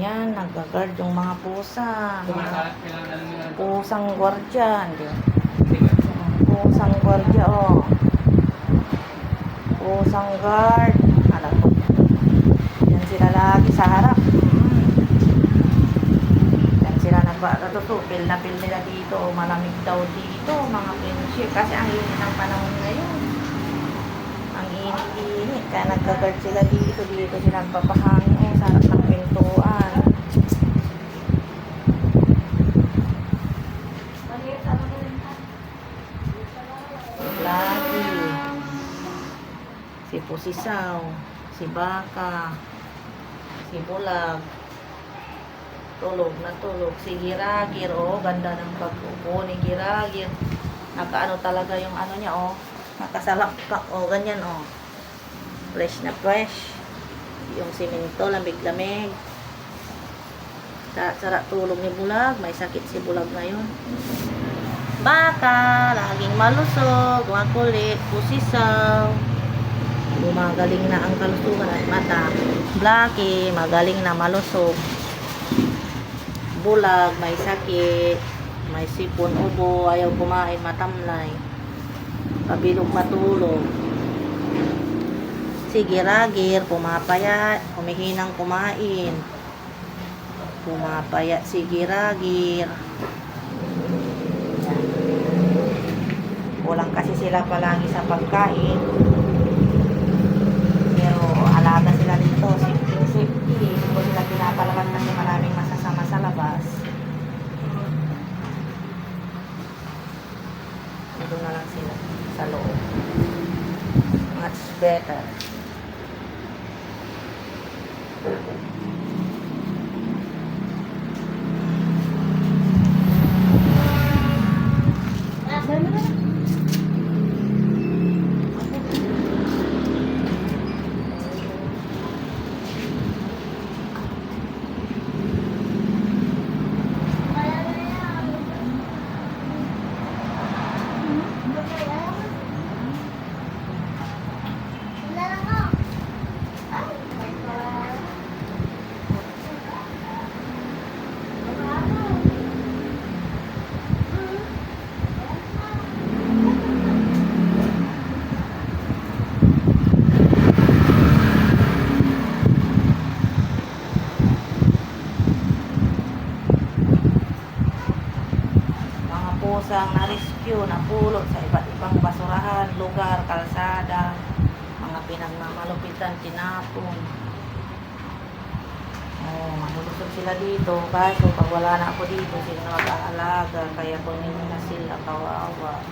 yan, nag-guard yung mga pusa. Pusang gwardya. Pusang gwardya, oh. Pusang guard. Alam ko. Yan sila lagi sa harap. Yan sila nagpapatutupil na pil nila dito. Malamig daw dito, mga friendship. Kasi ang init ng panahon ngayon. Ang init-init. Kaya nagka-guard sila dito. Dito sila nagpapahangin sa harap ng pintuan. Lagi. Si Pusisaw. Si Baka. Si Bulag. Tulog na tulog. Si Giragir. Oh, ganda ng pag-upo ni Giragir. Nakaano talaga yung ano niya, oh. Nakasalakpak, oh, ganyan, oh. Fresh na fresh. Yung simento, lamig-lamig. Sarap tulog ni Bulag. May sakit si Bulag ngayon. Baka, laging malusog, makulit, Pusisaw. Gumagaling na ang kalusugan at mata. Blackie, magaling na malusog. Bulag, may sakit. May sipon ubo, ayaw kumain, matamlay. Pabilog matulog. Si Giragir, pumapayat, humihinang kumain. Pumapayat si Giragir. Kulang kasi sila palagi sa pagkain. Pero alaga sila dito, safety. Hindi ko sila pinapalaban kasi maraming masasama sa labas. Dito na lang sila sa loob. Much better. Pusang na-rescue, napulot sa iba't ibang basurahan, lugar, kalsada, mga pinagmamalupitan, tinapon. Oh, malulusog sila dito. Kaso pag wala na ako dito, sila mag-aalaga. Kaya kunin na sila, kawawa.